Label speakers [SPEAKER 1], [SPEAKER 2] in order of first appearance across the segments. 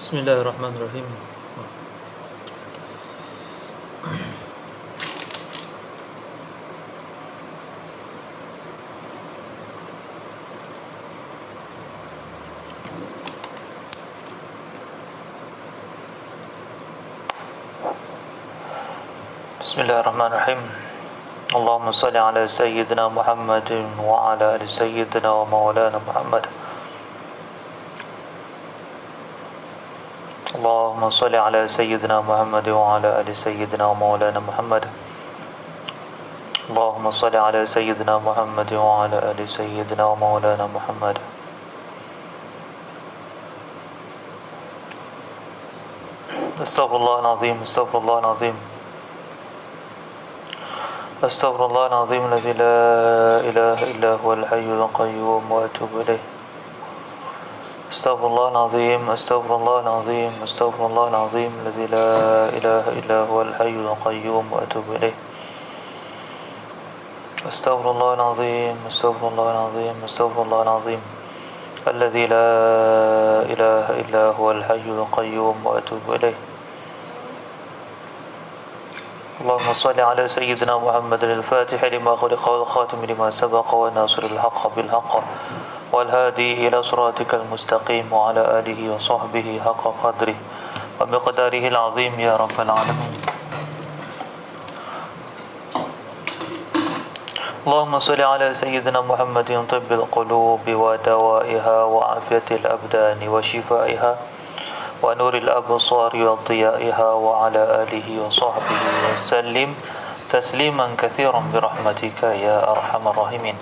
[SPEAKER 1] Bismillahirrahmanirrahim. Bismillahirrahmanirrahim. Allahumma salli ala sayyidina Muhammadin wa ala ali sayyidina wa maulana Muhammad. Allahumma salli ala sayyidina Muhammad wa ala ali sayyidina wa maulana Muhammad. Allahumma salli ala sayyidina Muhammad wa ala ali sayyidina wa maulana Muhammad. Astaghfirullahalazim, astaghfirullahalazim. Astaghfirullahalazim alladzi la ilaha illa huwal hayyul qayyum wa atubu ilaih. Astaghfirullahalazim, astaghfirullahalazim, astaghfirullahalazim alladzi la ilaha illa huwal hayyul qayyum wa atubu ilaih. Astaghfirullahalazim, astaghfirullahalazim, astaghfirullahalazim alladzi la ilaha illa huwal hayyul qayyum wa atubu ilaih. اللهم صل على سيدنا محمد الفاتح لما خلق والخاتم لما سبق وناصر الحق بالحق والهادي إلى صراطك المستقيم وعلى آله وصحبه حق قدره ومقداره العظيم يا رب العالمين. اللهم صل على سيدنا محمد طب القلوب ودوائها وعافية الأبدان وشفائها ونور الأبصار وضيائها وعلى آله وصحبه وسلم تسليما كثيرا برحمتك يا أرحم الراحمين.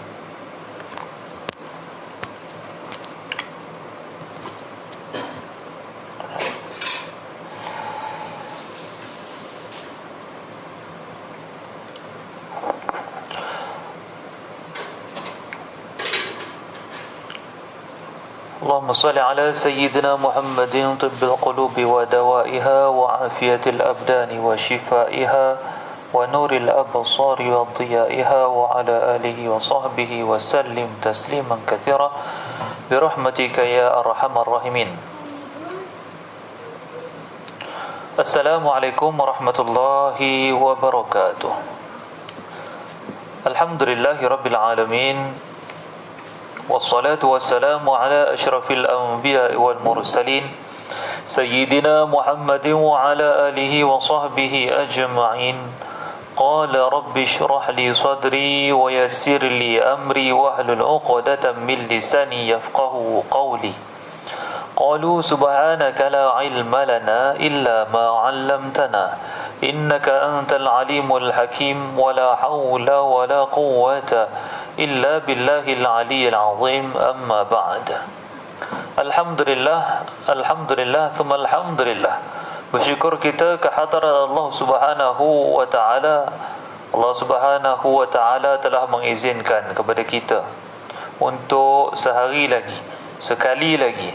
[SPEAKER 1] اللهم صل على سيدنا محمد طب القلوب ودوائها وعافية الأبدان وشفائها ونور الأبصار وضيائها وعلى آله وصحبه وسلم تسليما كثيرا برحمتك يا أرحم الراحمين. السلام عليكم ورحمة الله وبركاته. الحمد لله رب العالمين والصلاة والسلام على أشرف الأنبياء والمرسلين سيدنا محمد وعلى آله وصحبه أجمعين. قال رب اشرح لي صدري ويسر لي أمري واحلل عقدة من لساني يفقه قولي. قالوا سبحانك لا علم لنا إلا ما علمتنا إنك أنت العليم الحكيم ولا حول ولا قوة إلا بالله العلي العظيم. أما بعد. Alhamdulillah thumma alhamdulillah. Bersyukur kita kehadrat Allah Subhanahu wa taala. Allah Subhanahu wa taala telah mengizinkan kepada kita untuk sekali lagi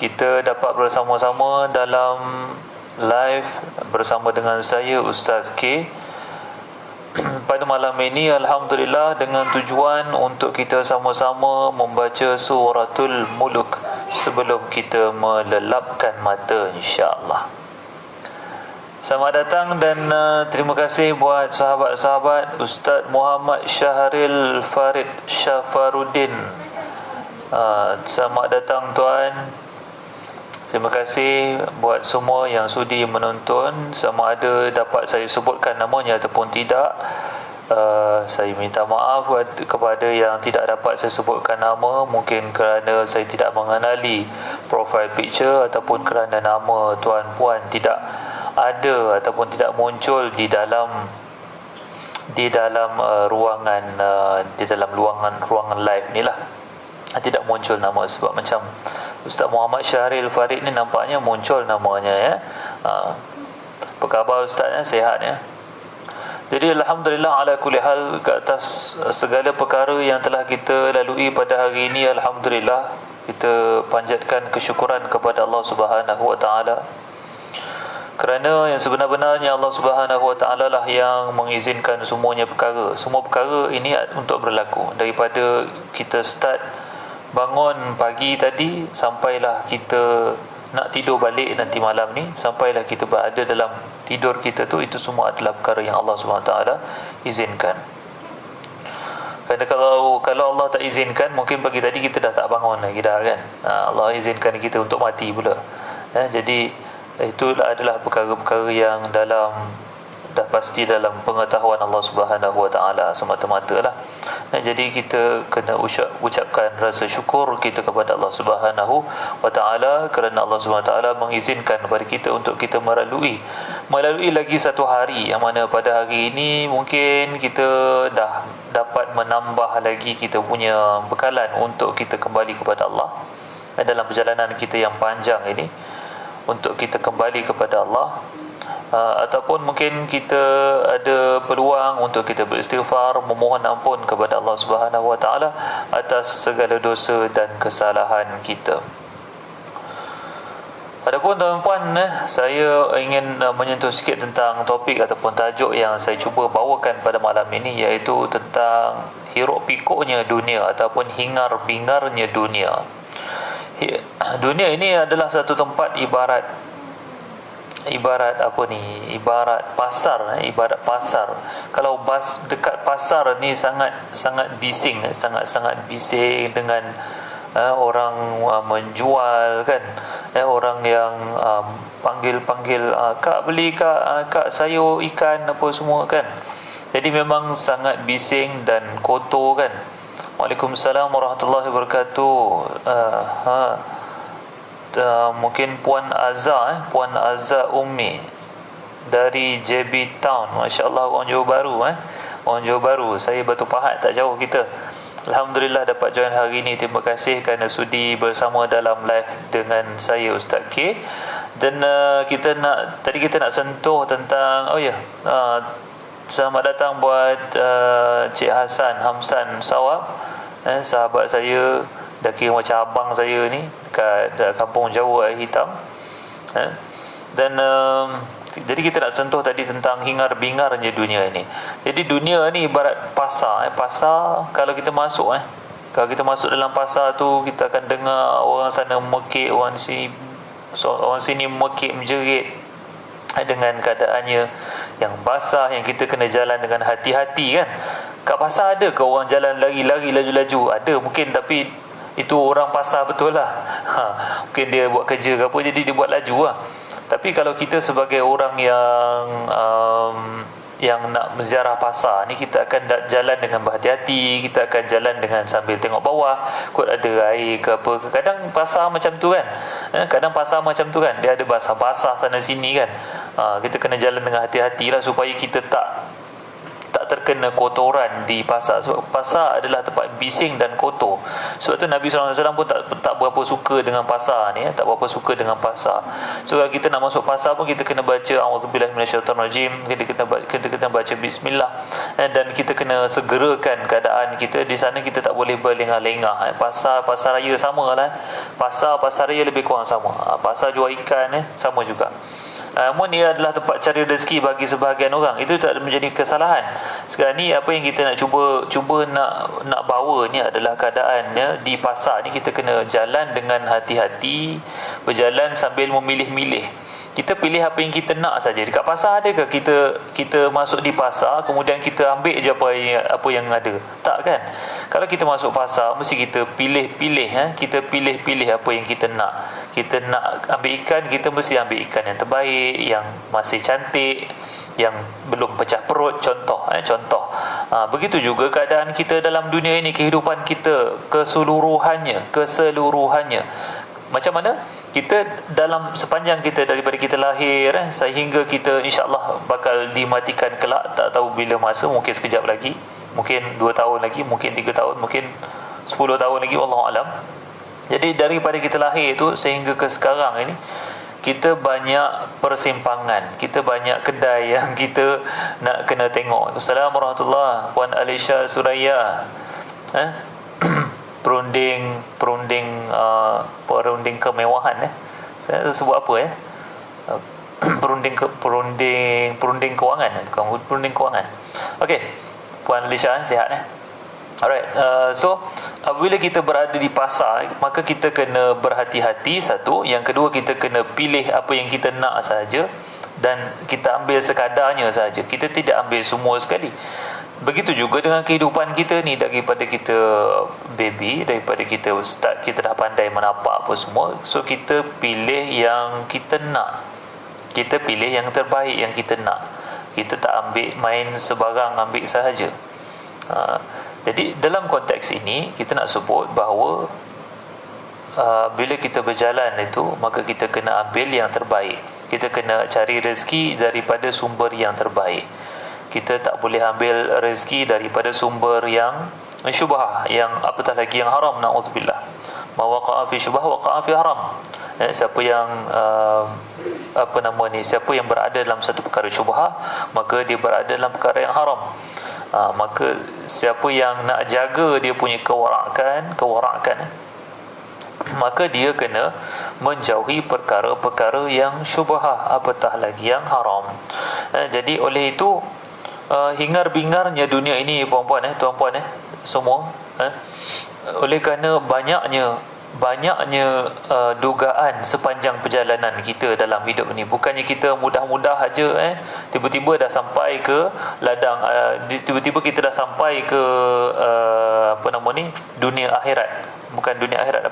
[SPEAKER 1] kita dapat bersama-sama dalam live bersama dengan saya Ustaz K pada malam ini. Alhamdulillah, dengan tujuan untuk kita sama-sama membaca suratul Mulk sebelum kita melelapkan mata, insya-Allah. Selamat datang dan terima kasih buat sahabat-sahabat Ustaz Muhammad Syahril Farid Syafaruddin. Selamat datang tuan. Terima kasih buat semua yang sudi menonton. Sama ada dapat saya sebutkan namanya ataupun tidak, saya minta maaf kepada yang tidak dapat saya sebutkan nama. Mungkin kerana saya tidak mengenali profile picture ataupun kerana nama tuan puan tidak ada ataupun tidak muncul di dalam ruangan live ni lah. Tidak muncul nama sebab macam Ustaz Muhammad Syahril Farid ni nampaknya muncul namanya ya. Apa khabar Ustaz ya? Sihat ya? Jadi alhamdulillah ala kulli hal, ke atas segala perkara yang telah kita lalui pada hari ini, alhamdulillah kita panjatkan kesyukuran kepada Allah Subhanahu wa taala. Kerana yang sebenar-benarnya Allah Subhanahu wa taala lah yang mengizinkan semuanya perkara. Semua perkara ini untuk berlaku. Daripada kita start bangun pagi tadi sampailah kita nak tidur balik nanti malam ni, sampailah kita berada dalam tidur kita tu, itu semua adalah perkara yang Allah SWT izinkan. Kerana kalau Allah tak izinkan, mungkin pagi tadi kita dah tak bangun lagi dah kan. Allah izinkan kita untuk mati pula. Jadi itu adalah perkara-perkara yang dah pasti dalam pengetahuan Allah Subhanahu Wa Taala semata-mata lah. Jadi kita kena ucapkan rasa syukur kita kepada Allah Subhanahu Wa Taala kerana Allah Subhanahu Wa Taala mengizinkan kepada kita untuk kita melalui lagi satu hari, yang mana pada hari ini mungkin kita dah dapat menambah lagi kita punya bekalan untuk kita kembali kepada Allah dalam perjalanan kita yang panjang ini, untuk kita kembali kepada Allah. Ataupun mungkin kita ada peluang untuk kita beristighfar, memohon ampun kepada Allah Subhanahu Wa Taala atas segala dosa dan kesalahan kita. Adapun tuan-puan, saya ingin menyentuh sikit tentang topik ataupun tajuk yang saya cuba bawakan pada malam ini, iaitu tentang hiruk pikuknya dunia ataupun hingar-bingarnya dunia. Dunia ini adalah satu tempat ibarat pasar. Kalau dekat pasar ni sangat bising dengan orang menjual kan, orang yang panggil kak beli kak sayur ikan apa semua kan. Jadi memang sangat bising dan kotor kan. Waalaikumsalam warahmatullahi wabarakatuh. Mungkin Puan Azza Ummi dari JB Town. Masya-Allah, orang Johor Bahru orang Johor Bahru. Saya Batu Pahat, tak jauh kita. Alhamdulillah dapat join hari ini. Terima kasih kerana sudi bersama dalam live dengan saya Ustaz K. Dan tadi kita nak sentuh tentang selamat datang buat Cik Hamsan Sawab, sahabat saya, dah kira macam abang saya ni, kat kampung Jawa Air Hitam. Dan jadi kita nak sentuh tadi tentang hingar-bingarnya dunia ini. Jadi dunia ni ibarat pasar. Pasar, kalau kita masuk dalam pasar tu, kita akan dengar orang sana mekik, orang sini mekik menjerit dengan keadaannya yang basah, yang kita kena jalan dengan hati-hati kan. Kat pasar ada ke orang jalan lari-lari laju-laju? Ada mungkin, tapi itu orang pasar betul lah. Mungkin dia buat kerja ke apa, jadi dia buat laju lah. Tapi kalau kita sebagai orang yang nak menziarah pasar ni, kita akan jalan dengan berhati-hati, kita akan jalan dengan sambil tengok bawah, kot ada air ke apa. Kadang pasar macam tu kan, dia ada basah-basah sana sini kan. Kita kena jalan dengan hati-hati lah, supaya kita tak terkena kotoran di pasar. Sebab pasar adalah tempat bising dan kotor. Sebab tu Nabi SAW pun tak berapa suka dengan pasar ni, tak berapa suka dengan pasar. So kalau kita nak masuk pasar pun, kita kena baca a'udzubillahi minasyaitonirrajim, kita kena baca bismillah, dan kita kena segerakan keadaan kita di sana. Kita tak boleh berlengah-lengah. Pasar raya sama lah. Pasar raya lebih kurang sama. Pasar jual ikan sama juga. Namun ia adalah tempat cari rezeki bagi sebahagian orang. Itu tak menjadi kesalahan. Sekarang ni apa yang kita nak cuba nak bawa ni adalah keadaannya di pasar ni, kita kena jalan dengan hati-hati, berjalan sambil memilih-milih. Kita pilih apa yang kita nak saja. Dekat pasar ada ke kita masuk di pasar kemudian kita ambil je apa yang ada? Tak kan? Kalau kita masuk pasar, mesti kita pilih-pilih. Kita pilih-pilih apa yang kita nak. Kita nak ambil ikan, kita mesti ambil ikan yang terbaik, yang masih cantik, yang belum pecah perut. Contoh. Begitu juga keadaan kita dalam dunia ini, kehidupan kita keseluruhannya. Macam mana? Kita dalam sepanjang kita daripada kita lahir sehingga kita insya-Allah bakal dimatikan kelak, tak tahu bila masa, mungkin sekejap lagi, mungkin 2 tahun lagi, mungkin 3 tahun, mungkin 10 tahun lagi, wallahu alam. Jadi daripada kita lahir itu sehingga ke sekarang ini, kita banyak persimpangan, kita banyak kedai yang kita nak kena tengok. Assalamualaikum warahmatullahi wabarakatuh. Puan Alisha Suraya, perunding kemewahan saya sebut apa perunding kewangan, bukan perunding kewangan. Okey, Puan Alisha sihat Alright, so apabila kita berada di pasar, maka kita kena berhati-hati, satu. Yang kedua, kita kena pilih apa yang kita nak saja, dan kita ambil sekadarnya saja. Kita tidak ambil semua sekali. Begitu juga dengan kehidupan kita ni. Daripada kita baby, daripada kita start, kita dah pandai menapak apa semua, so kita pilih yang kita nak. Kita pilih yang terbaik yang kita nak. Kita tak ambil main sebarang, ambil sahaja. Jadi dalam konteks ini, kita nak sebut bahawa bila kita berjalan itu, maka kita kena ambil yang terbaik. Kita kena cari rezeki daripada sumber yang terbaik. Kita tak boleh ambil rezeki daripada sumber yang syubhah, yang apatah lagi yang haram, na'udzubillah. Ma waqa'a fi syubhah waqa'a fi haram. Siapa yang siapa yang berada dalam satu perkara syubhah, maka dia berada dalam perkara yang haram. Maka siapa yang nak jaga dia punya kewarakan, maka dia kena menjauhi perkara-perkara yang syubhah, apatah lagi yang haram. Jadi oleh itu, hingar-bingarnya dunia ini, puan-puan, tuan-puan, semua, oleh kerana banyaknya dugaan sepanjang perjalanan kita dalam hidup ni. Bukannya kita mudah-mudah aja tiba-tiba dah sampai ke ladang, tiba-tiba kita dah sampai ke dunia akhirat. Bukan dunia akhirat,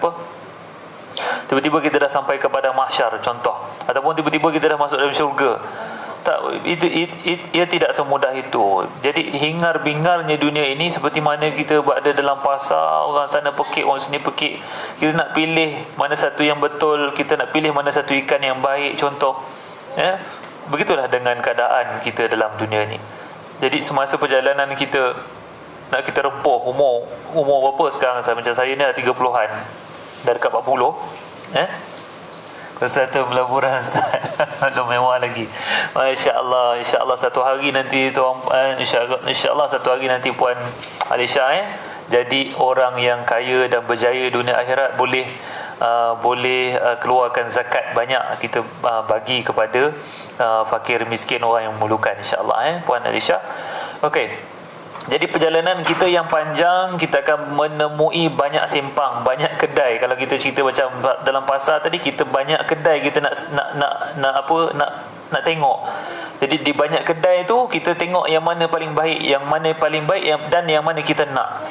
[SPEAKER 1] tiba-tiba kita dah sampai kepada mahsyar, contoh, ataupun tiba-tiba kita dah masuk dalam syurga. Tak, ia tidak semudah itu. Jadi hingar-bingarnya dunia ini seperti mana kita berada dalam pasar, orang sana pekik, orang sini pekik. Kita nak pilih mana satu yang betul, kita nak pilih mana satu ikan yang baik, contoh. Begitulah dengan keadaan kita dalam dunia ni. Jadi semasa perjalanan kita nak kita rempuh, umur berapa sekarang? Macam saya ni dah 30-an, dah dekat 40. Satu pelaburan Ustaz. Belum mewah lagi. Masya-Allah, insya-Allah satu hari nanti insya-Allah satu hari nanti Puan Alisha jadi orang yang kaya dan berjaya dunia akhirat, boleh keluarkan zakat banyak, kita bagi kepada fakir miskin, orang yang memerlukan, insya-Allah Puan Alisha. Okey. Jadi perjalanan kita yang panjang, kita akan menemui banyak simpang, banyak kedai. Kalau kita cerita macam dalam pasar tadi, kita banyak kedai kita nak tengok. Jadi di banyak kedai tu kita tengok yang mana paling baik, dan yang mana kita nak.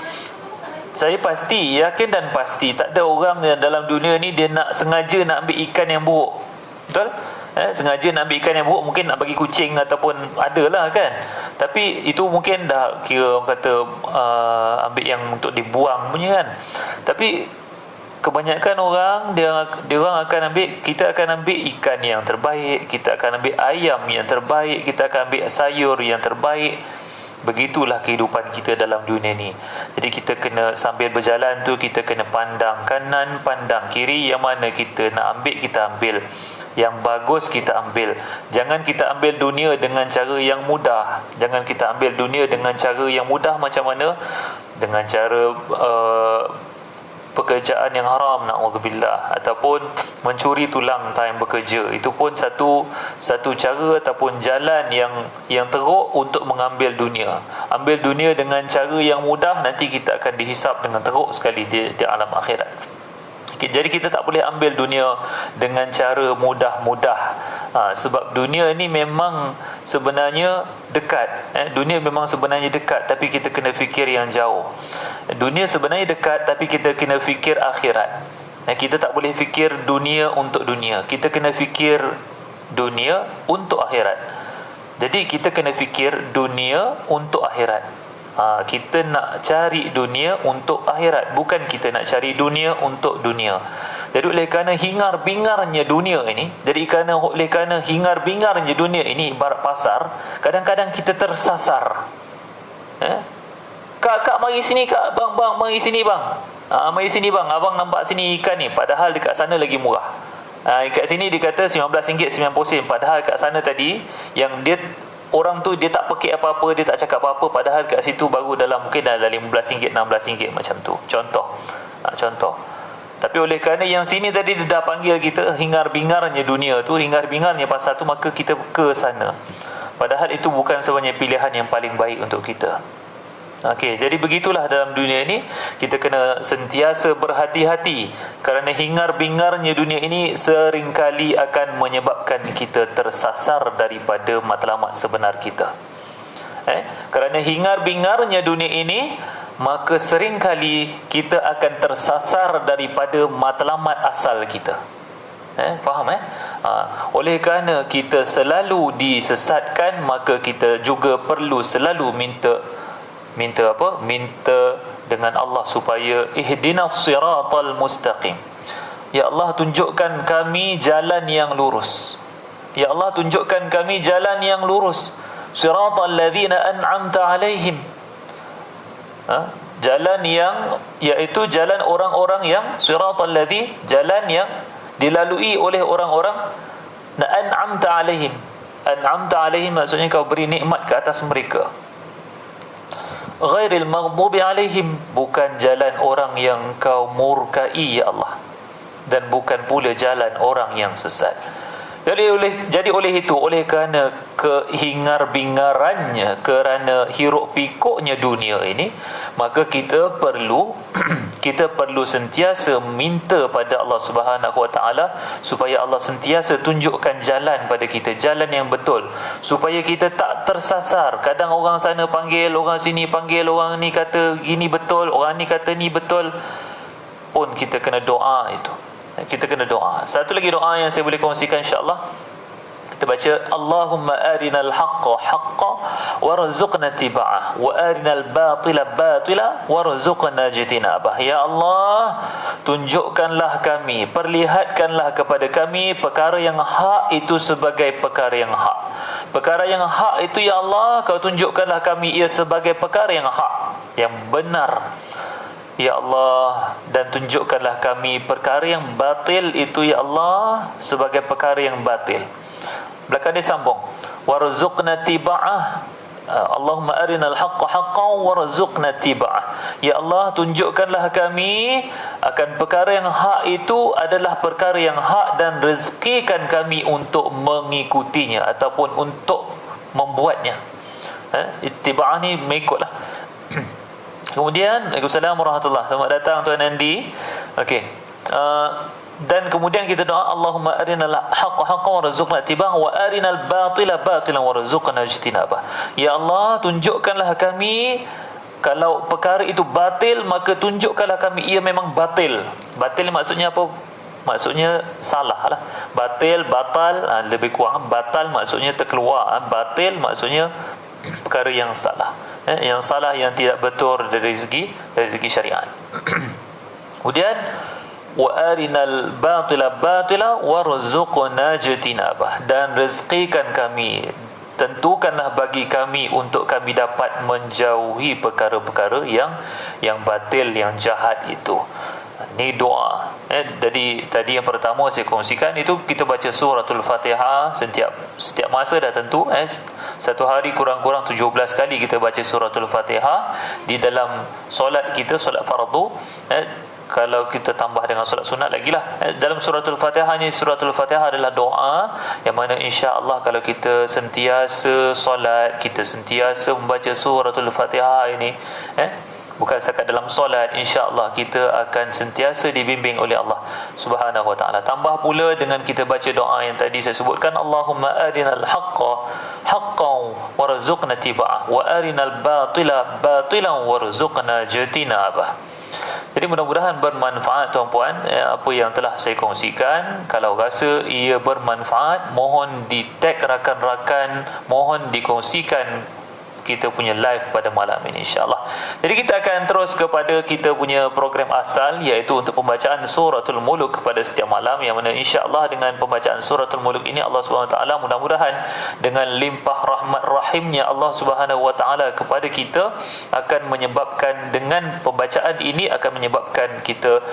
[SPEAKER 1] Saya yakin dan pasti tak ada orang dalam dunia ni dia sengaja nak ambil ikan yang buruk. Betul? Sengaja nak ambil ikan yang buruk, mungkin nak bagi kucing ataupun adalah kan. Tapi itu mungkin dah kira orang kata ambil yang untuk dibuang punya kan. Tapi kebanyakan orang dia orang akan kita akan ambil ikan yang terbaik, kita akan ambil ayam yang terbaik, kita akan ambil sayur yang terbaik. Begitulah kehidupan kita dalam dunia ni. Jadi kita kena sambil berjalan tu, kita kena pandang kanan, pandang kiri, yang mana kita nak ambil, kita ambil. Yang bagus kita ambil. Jangan kita ambil dunia dengan cara yang mudah. Jangan kita ambil dunia dengan cara yang mudah macam mana? Dengan cara pekerjaan yang haram, na'udzubillah, ataupun mencuri tulang time bekerja. Itu pun satu cara ataupun jalan yang teruk untuk mengambil dunia. Ambil dunia dengan cara yang mudah, nanti kita akan dihisap dengan teruk sekali di alam akhirat. Jadi kita tak boleh ambil dunia dengan cara mudah-mudah. Sebab dunia ni memang sebenarnya dekat. Dunia memang sebenarnya dekat, tapi kita kena fikir yang jauh. Dunia sebenarnya dekat, tapi kita kena fikir akhirat. Kita tak boleh fikir dunia untuk dunia. Kita kena fikir dunia untuk akhirat. Jadi kita kena fikir dunia untuk akhirat. Kita nak cari dunia untuk akhirat, bukan kita nak cari dunia untuk dunia. Jadi oleh kerana hingar-bingarnya dunia ini, ibarat pasar, kadang-kadang kita tersasar. Kak mari sini kak, bang mari sini bang. Mari sini bang, abang nampak sini ikan ni, padahal dekat sana lagi murah. Kat sini dia kata RM19.90, padahal kat sana tadi yang orang tu dia tak pekik apa-apa, dia tak cakap apa-apa, padahal kat situ baru mungkin dalam RM15, RM16 macam tu. Contoh. Tapi oleh kerana yang sini tadi dia dah panggil kita, hingar-bingarnya dunia tu, hingar-bingarnya pasar tu, maka kita ke sana. Padahal itu bukan sebenarnya pilihan yang paling baik untuk kita. Okey, jadi begitulah dalam dunia ini kita kena sentiasa berhati-hati kerana hingar-bingarnya dunia ini seringkali akan menyebabkan kita tersasar daripada matlamat sebenar kita. Kerana hingar-bingarnya dunia ini, maka seringkali kita akan tersasar daripada matlamat asal kita. Faham? Oleh kerana kita selalu disesatkan, maka kita juga perlu selalu minta dengan Allah supaya ihdinas siratal mustaqim. Ya Allah, tunjukkan kami jalan yang lurus. Ya Allah, tunjukkan kami jalan yang lurus. Siratal ladzina an'amta alaihim. Jalan yang, iaitu jalan orang-orang yang siratal ladzi, jalan yang dilalui oleh orang-orang an'amta alaihim. An'amta alaihim maksudnya kau beri nikmat ke atas mereka. Ghairil maghdubi alaihim, bukan jalan orang yang kau murkai ya Allah, dan bukan pula jalan orang yang sesat. Jadi oleh itu, oleh kerana kehingar-bingarannya, kerana hiruk pikuknya dunia ini, maka kita perlu sentiasa minta pada Allah Subhanahu Wa Taala supaya Allah sentiasa tunjukkan jalan pada kita, jalan yang betul, supaya kita tak tersasar. Kadang orang sana panggil, orang sini panggil, orang ni kata gini betul, orang ni kata ni betul, pun kita kena doa itu. Kita kena doa. Satu lagi doa yang saya boleh kongsikan insya-Allah. Kita baca Allahumma arinal haqqa haqqa warzuqna tiba'ah wa arinal batila batila warzuqna jitinabah. Ya Allah, tunjukkanlah kami, perlihatkanlah kepada kami perkara yang hak itu sebagai perkara yang hak. Perkara yang hak itu ya Allah, kau tunjukkanlah kami ia sebagai perkara yang hak, yang benar. Ya Allah, dan tunjukkanlah kami perkara yang batil itu ya Allah sebagai perkara yang batil. Belakang dia sambung, warzuqna tiba'ah. Allahumma arinal haqqa haqqan warzuqna tiba'ah. Ya Allah, tunjukkanlah kami akan perkara yang hak itu adalah perkara yang hak, dan rezekikan kami untuk mengikutinya ataupun untuk membuatnya. Ittiba'ah ni mengikutlah. Kemudian, Waalaikumsalam warahmatullahi. Selamat datang Tuan Andi. Okey. Dan kemudian kita doa Allahumma arinal haqqa haqqan warzuqna ittiba'ah wa arinal batila batilan warzuqna ijtinabah. Ya Allah, tunjukkanlah kami kalau perkara itu batil, maka tunjukkanlah kami ia memang batil. Batil maksudnya apa? Maksudnya salah lah. Batil, batal, lebih kurang. Batal maksudnya terkeluar. Batil maksudnya perkara yang salah. Yang salah, yang tidak betul dari segi syariat. Kemudian wa arinal batila batila warzuqna jitinabah, dan rezekikan kami, tentukanlah bagi kami untuk kami dapat menjauhi perkara-perkara yang batil, yang jahat itu. Ini doa. Jadi tadi yang pertama saya kongsikan itu, kita baca suratul Fatihah setiap masa dah tentu. Satu hari kurang-kurang 17 kali kita baca suratul Fatihah di dalam solat kita, solat fardu. Kalau kita tambah dengan solat sunat lagi lah. Dalam suratul Fatihah ni, suratul Fatihah adalah doa yang mana insya-Allah kalau kita sentiasa solat, kita sentiasa membaca suratul Fatihah ini, bukan setakat dalam solat, insya-Allah kita akan sentiasa dibimbing oleh Allah Subhanahu Wa Taala. Tambah pula dengan kita baca doa yang tadi saya sebutkan, Allahumma arinal haqqa haqqan warzuqna tiba'ah wa arinal batila batilan warzuqna jitinabah. Jadi mudah-mudahan bermanfaat tuan-puan apa yang telah saya kongsikan. Kalau rasa ia bermanfaat, mohon di tag rakan-rakan, mohon dikongsikan kita punya live pada malam ini insya-Allah. Jadi kita akan terus kepada kita punya program asal, iaitu untuk pembacaan suratul Mulk pada setiap malam, yang mana insya-Allah dengan pembacaan suratul Mulk ini Allah Subhanahu Wa Taala mudah-mudahan dengan limpah rahmat rahimnya Allah Subhanahu Wa Taala kepada kita akan menyebabkan, dengan pembacaan ini akan menyebabkan kita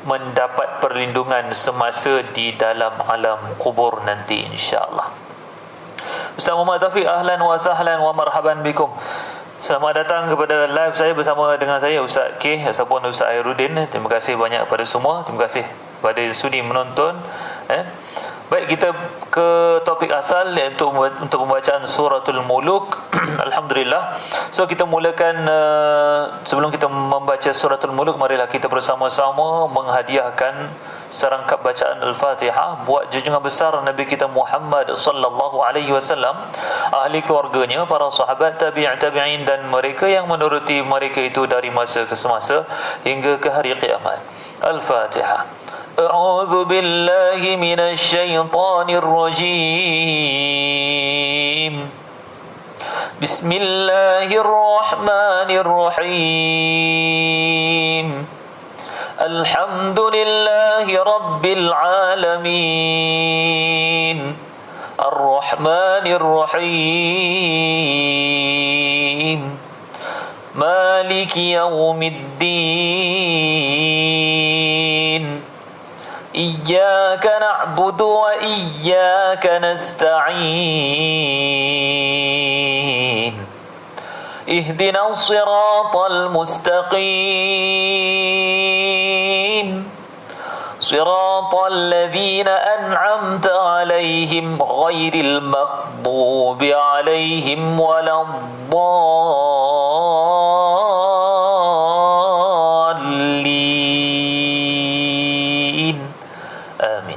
[SPEAKER 1] mendapat perlindungan semasa di dalam alam kubur nanti insya-Allah. Ustaz Muhammad Taufik, ahlan wa sahlan wa marhaban bikum. Selamat datang kepada live saya bersama dengan saya Ustaz K ataupun Ustaz Airuddin. Terima kasih banyak kepada semua. Terima kasih kepada sudi menonton. Baik, kita ke topik asal, iaitu untuk pembacaan suratul Muluk. Alhamdulillah. So kita mulakan, sebelum kita membaca suratul Muluk, marilah kita bersama-sama menghadiahkan serangkap bacaan Al-Fatihah buat junjungan besar Nabi kita Muhammad sallallahu alaihi wasallam, ahli keluarganya, para sahabat, tabi'in dan mereka yang menuruti mereka itu dari masa ke semasa hingga ke hari kiamat. Al-Fatihah. أعوذ بالله من الشيطان الرجيم بسم الله الرحمن الرحيم الحمد لله رب العالمين الرحمن الرحيم مالك يوم الدين إياك نعبد وإياك نستعين اهدنا الصراط المستقيم صراط الذين أنعمت عليهم غير المغضوب عليهم ولا الضالين. Amin.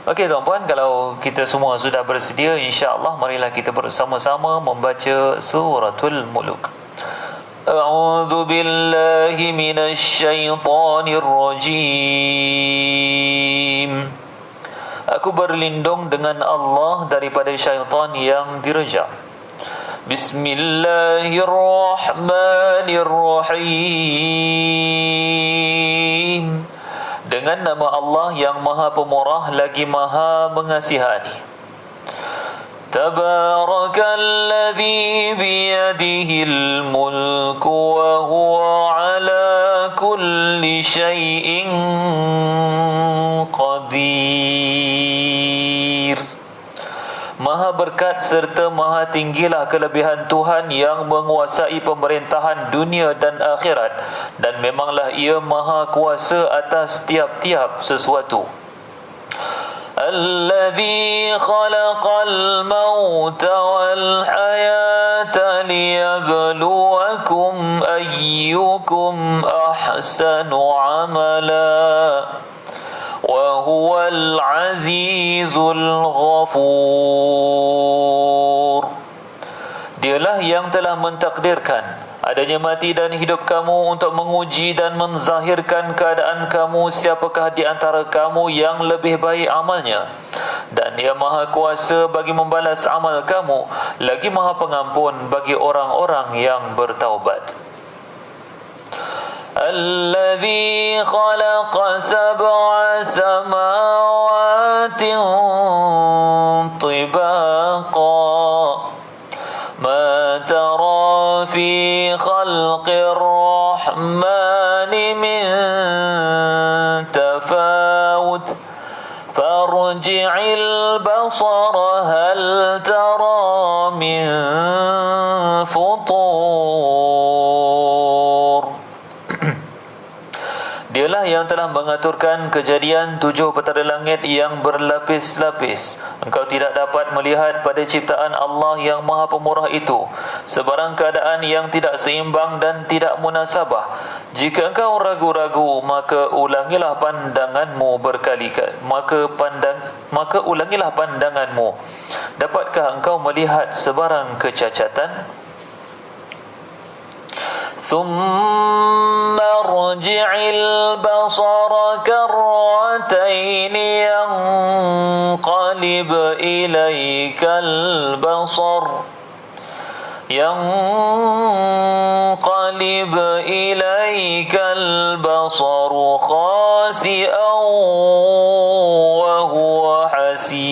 [SPEAKER 1] Okey tuan-puan, kalau kita semua sudah bersedia, insya-Allah marilah kita bersama-sama membaca suratul Muluk. A'udzu billahi minasy syaithanir rajim. Aku berlindung dengan Allah daripada syaitan yang direjam. Bismillahirrahmanirrahim. Dengan nama Allah yang Maha Pemurah lagi Maha Mengasihani. Tabarakalladzi biyadihil mulku wa huwa ala kulli syai'in qadir. Maha berkat serta maha tinggilah kelebihan Tuhan yang menguasai pemerintahan dunia dan akhirat, dan memanglah ia maha kuasa atas tiap-tiap sesuatu. Alladzi khalaqal mauta wal hayata liyabluwakum ayyukum ahsanu amala wa huwal azizul ghafur. Dialah yang telah mentakdirkan adanya mati dan hidup kamu untuk menguji dan menzahirkan keadaan kamu, siapakah di antara kamu yang lebih baik amalnya, dan ia maha kuasa bagi membalas amal kamu, lagi maha pengampun bagi orang-orang yang bertaubat. Alladzi khalaqa sab'a samawati tibaqa ma tara fi khalqir rahmani min tafawut farji'il basara hal tara min futur. Dialah yang telah mengaturkan kejadian 7 petala langit yang berlapis-lapis. Engkau tidak dapat melihat pada ciptaan Allah yang Maha Pemurah itu sebarang keadaan yang tidak seimbang dan tidak munasabah. Jika engkau ragu-ragu, maka ulangilah pandanganmu berkali-kali. Maka ulangilah pandanganmu. Dapatkah engkau melihat sebarang kecacatan? ثم ارجع البصر كرتين ينقلب إليك البصر خاسئا وهو حسير.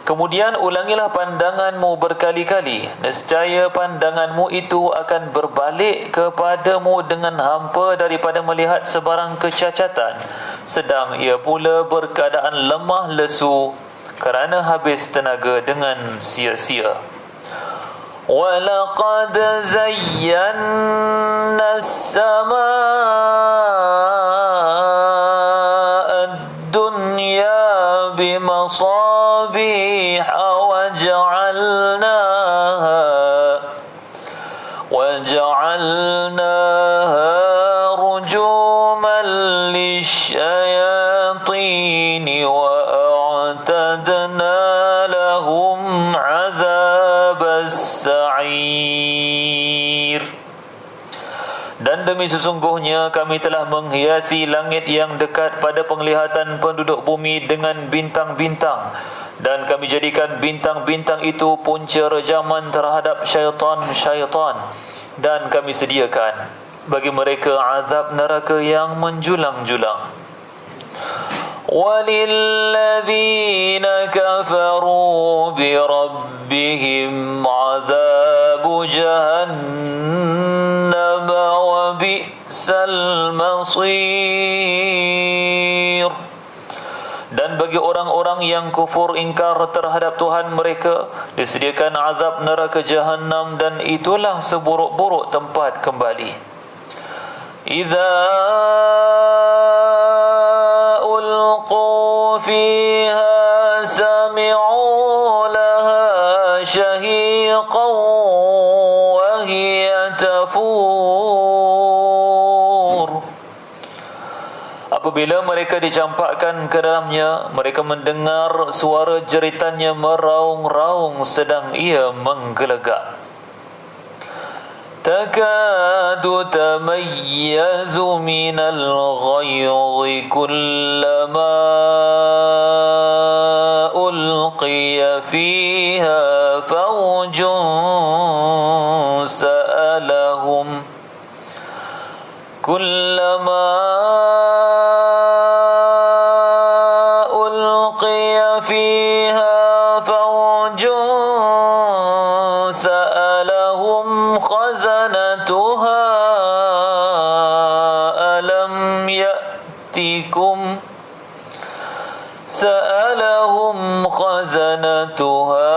[SPEAKER 1] Kemudian ulangilah pandanganmu berkali-kali. Nescaya pandanganmu itu akan berbalik kepadamu dengan hampa daripada melihat sebarang kecacatan, sedang ia pula berkeadaan lemah lesu kerana habis tenaga dengan sia-sia. وَلَقَدْ زَيَّنَّا السَّمَاءَ مصابيح وجعلناها رجوما للشياطين وأعتدنا لهم عذاب السعير. Dan demi sesungguhnya kami telah menghiasi langit yang dekat pada penglihatan penduduk bumi dengan bintang-bintang, dan kami jadikan bintang-bintang itu punca rejaman terhadap syaitan-syaitan, dan kami sediakan bagi mereka azab neraka yang menjulang-julang. وَلِلَّذِينَ كَفَرُوا بِرَبِّهِمْ عَذَابُ جَهَنَّمَ وَبِئْسَ الْمَصِيرُ. Dan bagi orang-orang yang kufur ingkar terhadap Tuhan mereka disediakan azab neraka Jahannam, dan itulah seburuk-buruk tempat kembali. Idza ulqu fiha sami'u laha shahiqan wa hiya tafur. Apabila mereka dicampakkan ke dalamnya, mereka mendengar suara jeritannya meraung-raung sedang ia menggelegak. Takadu tamayyazu minal ghayzi kullama ulqiya fiha fawjun sa'alahum kullama فيها فوج سألهم خزنتها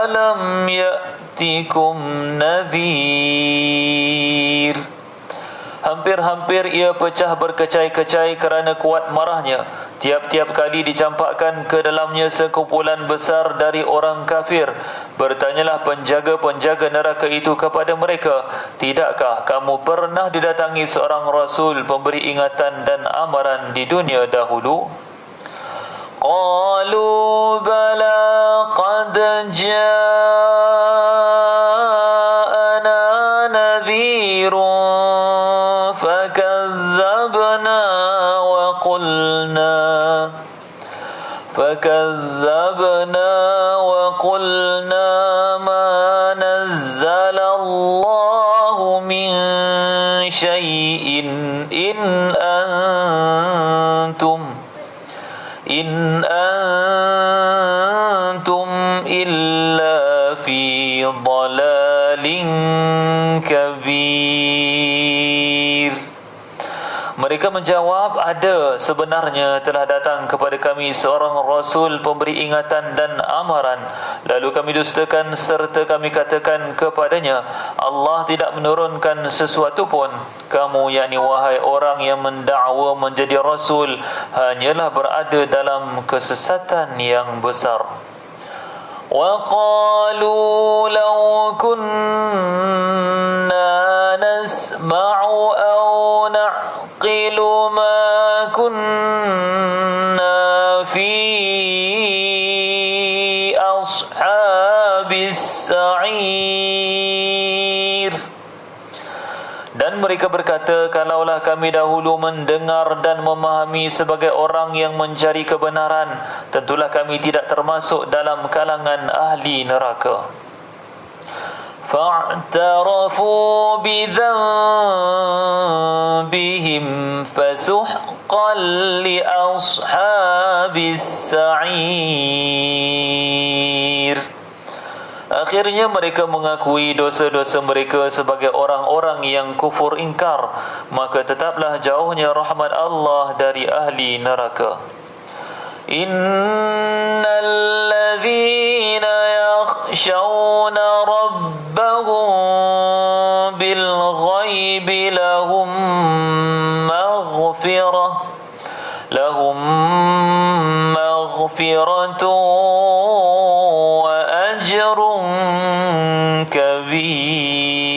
[SPEAKER 1] ألم يأتكم نذير. Hampir-hampir ia pecah berkecai-kecai kerana kuat marahnya. Tiap-tiap kali dicampakkan ke dalamnya sekumpulan besar dari orang kafir, bertanyalah penjaga-penjaga neraka itu kepada mereka, tidakkah kamu pernah didatangi seorang Rasul pemberi ingatan dan amaran di dunia dahulu? Qalu bala qad ja'ana nadhirun فكذبنا وقلنا ما نزل الله من شيء إن أنتم إلا في ضلال كبير. Mereka menjawab, ada, sebenarnya telah datang kepada kami seorang Rasul pemberi ingatan dan amaran. Lalu kami dustakan serta kami katakan kepadanya, Allah tidak menurunkan sesuatu pun. Kamu, yakni wahai orang yang mendakwa menjadi Rasul, hanyalah berada dalam kesesatan yang besar. وَقَالُوا لَوْ كُنَّا نَسْمَعُ أَوْ نَعْقِلُ مَا كُنَّا فِي أَصْحَابِ السَّعِيرِ. Dan mereka berkata, kalaulah kami dahulu mendengar dan memahami sebagai orang yang mencari kebenaran, tentulah kami tidak termasuk dalam kalangan ahli neraka. Fa'tarafu bidhanbihim fasuhqan li ashabis sa'ir. Akhirnya mereka mengakui dosa-dosa mereka sebagai orang-orang yang kufur ingkar, maka tetaplah jauhnya rahmat Allah dari ahli neraka. Innal ladzina yakhshawna rabbahum bil ghaibi lahum مغفرة وأجر كبير.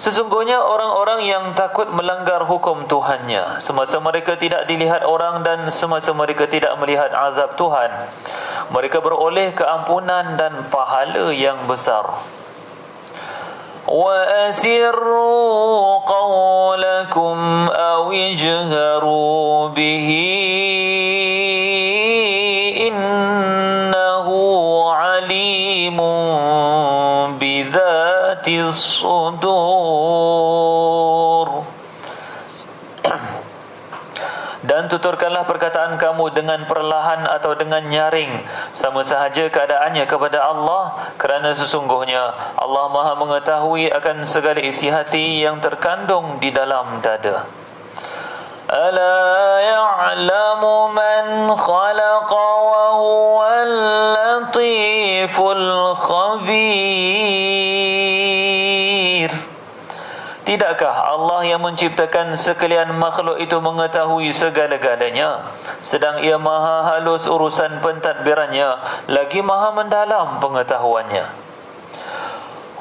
[SPEAKER 1] Sesungguhnya orang-orang yang takut melanggar hukum Tuhannya semasa mereka tidak dilihat orang dan semasa mereka tidak melihat azab Tuhan, mereka beroleh keampunan dan pahala yang besar. Wa asirru qawlakum aw ijharu bihi innahu alimun bidzatis sudur. Dan tuturkanlah perkataan kamu dengan perlahan atau dengan nyaring, sama sahaja keadaannya kepada Allah, kerana sesungguhnya Allah Maha mengetahui akan segala isi hati yang terkandung di dalam dada. Ala ya'lamu man khalaqa wa huwal latiful khabir. Tidakkah Allah yang menciptakan sekalian makhluk itu mengetahui segala-galanya, sedang ia maha halus urusan pentadbirannya, lagi maha mendalam pengetahuannya.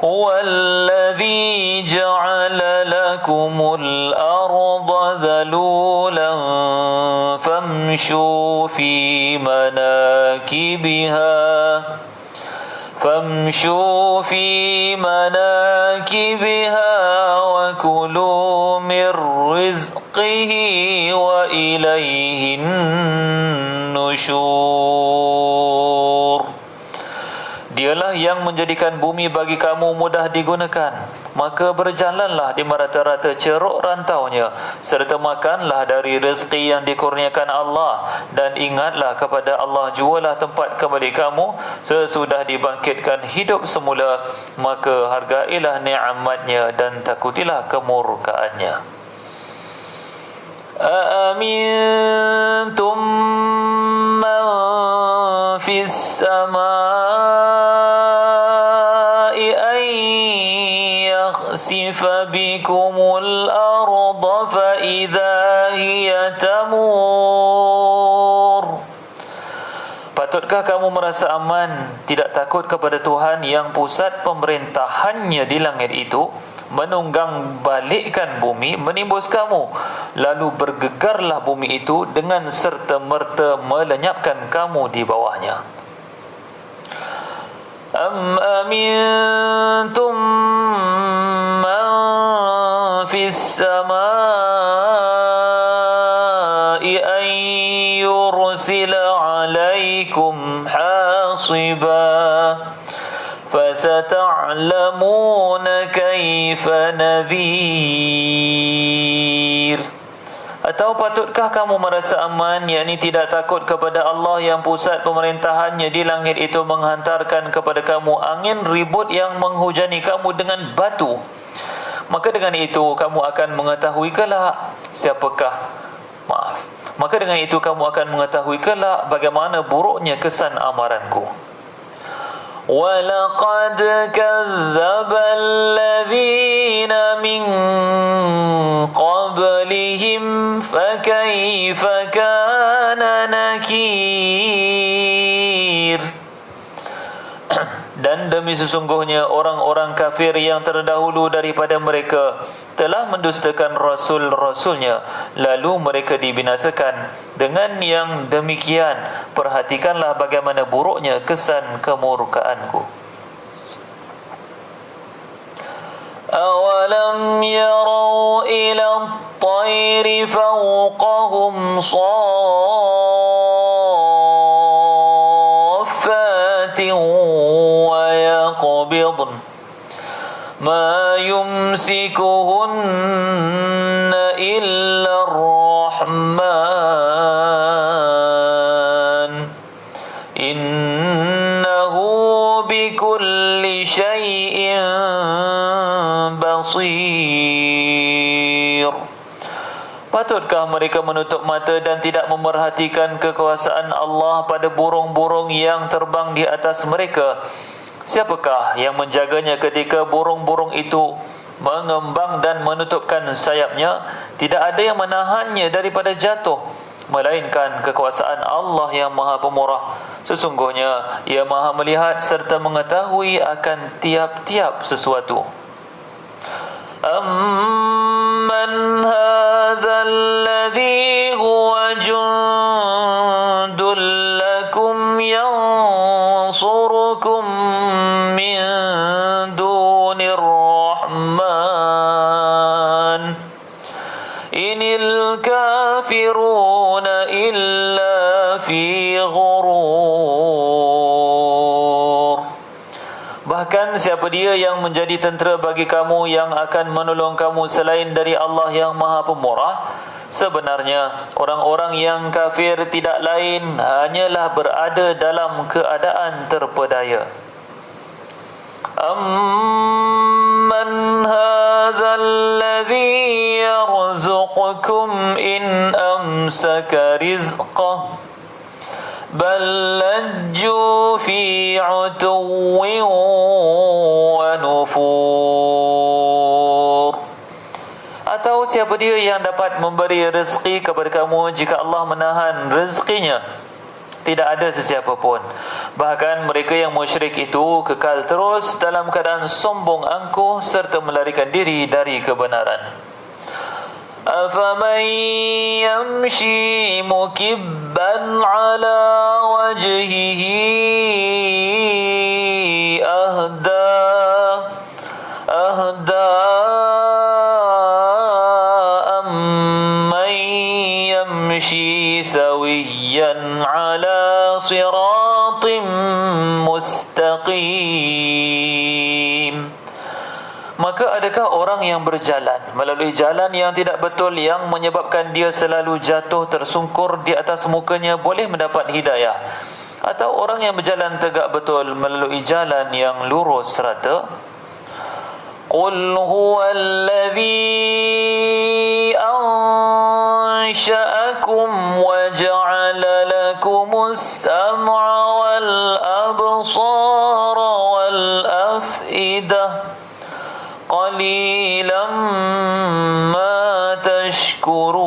[SPEAKER 1] Huwallazi ja'ala lakumul arda dhalulan famshu fi manakibiha فامشوا في مناكبها وكلوا من رزقه وإليه النشور. Dialah yang menjadikan bumi bagi kamu mudah digunakan, maka berjalanlah di merata-rata ceruk rantaunya, serta makanlah dari rezeki yang dikurniakan Allah, dan ingatlah kepada Allah jualah tempat kembali kamu sesudah dibangkitkan hidup semula, maka hargailah nikmatnya dan takutilah kemurkaannya. Aamintum man fis samaa'i an yakhsifa bikumul arda fa idza hiya tamur. Patutkah kamu merasa aman, tidak takut kepada Tuhan yang pusat pemerintahannya di langit itu menunggang balikkan bumi menimbus kamu, lalu bergegarlah bumi itu dengan serta-merta melenyapkan kamu di bawahnya. Am amintum man fis samaa'i an yursila alaikum hasiba fasata'lamuna kaifa nadhir. Atau patutkah kamu merasa aman, yakni tidak takut kepada Allah yang pusat pemerintahannya di langit itu menghantarkan kepada kamu angin ribut yang menghujani kamu dengan batu, maka dengan itu kamu akan mengetahui kelak maka dengan itu kamu akan mengetahui kelak bagaimana buruknya kesan amaranku. وَلَقَدْ كَذَّبَ الَّذِينَ مِنْ قَبْلِهِمْ فَكَيْفَ كَانَ نَكِيرٌ. Dan demi sesungguhnya orang-orang kafir yang terdahulu daripada mereka telah mendustakan rasul-rasulnya, lalu mereka dibinasakan. Dengan yang demikian, perhatikanlah bagaimana buruknya kesan kemurkaanku. Awalam yarau ila at-tayri fawqahum saffatin wa yaqbidun ma yumsikuhunna illa ar-rahman innahu bikulli syai'in basir. Patutkah mereka menutup mata dan tidak memerhatikan kekuasaan Allah pada burung-burung yang terbang di atas mereka? Siapakah yang menjaganya ketika burung-burung itu mengembang dan menutupkan sayapnya? Tidak ada yang menahannya daripada jatuh. melainkan kekuasaan Allah yang Maha Pemurah. Sesungguhnya Ia Maha melihat serta mengetahui akan tiap-tiap sesuatu. Amman hadzal ladzi huwa jundul lakum yansurukum min dunir rahman inil kafiruna illa fi ghurur. Bahkan siapa dia yang menjadi tentera bagi kamu yang akan menolong kamu selain dari Allah yang Maha Pemurah? Sebenarnya orang-orang yang kafir tidak lain hanyalah berada dalam keadaan terpedaya. Amman hadzal ladzi yarzuqukum in amsaka rizqah bal lajju fi 'utuwwin wa nufur. Atau siapa dia yang dapat memberi rezeki kepada kamu jika Allah menahan rezekinya? Tidak ada sesiapa pun. Bahkan mereka yang musyrik itu kekal terus dalam keadaan sombong angkuh serta melarikan diri dari kebenaran. أَفَمَنْ يَمْشِي مُكِبًّا عَلَى وَجْهِهِ أَهْدَى أَمَّنْ يَمْشِي سَوِيًّا عَلَى صِرَاطٍ مُسْتَقِيمٍ. Maka adakah orang yang berjalan melalui jalan yang tidak betul yang menyebabkan dia selalu jatuh tersungkur di atas mukanya boleh mendapat hidayah? Atau orang yang berjalan tegak betul melalui jalan yang lurus serata? Qul huwallazi ansha'akum wa ja'ala lakumus sam'a wal absara wal af'idah qalilan ma tashkurun.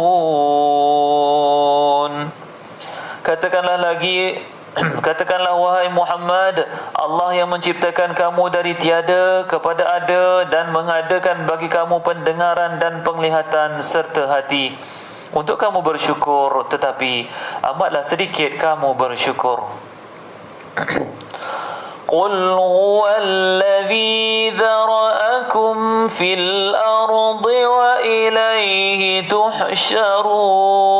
[SPEAKER 1] Katakanlah wahai Muhammad, Allah yang menciptakan kamu dari tiada kepada ada dan mengadakan bagi kamu pendengaran dan penglihatan serta hati untuk kamu bersyukur, tetapi amatlah sedikit kamu bersyukur. Qul huwallazi dzara'akum fil ardi wa ilaihi tuhsyarun.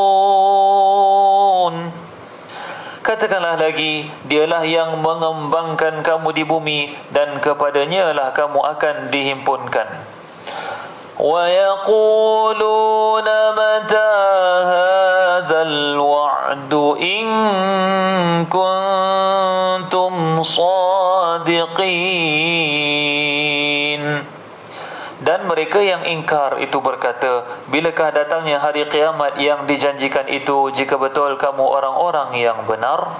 [SPEAKER 1] Katakanlah lagi, dialah yang mengembangkan kamu di bumi dan kepadanya lah kamu akan dihimpunkan. Wa yaquluna mata hadzal wa'du in kuntum shadiqin. Dan mereka yang ingkar itu berkata, bilakah datangnya hari kiamat yang dijanjikan itu jika betul kamu orang-orang yang benar?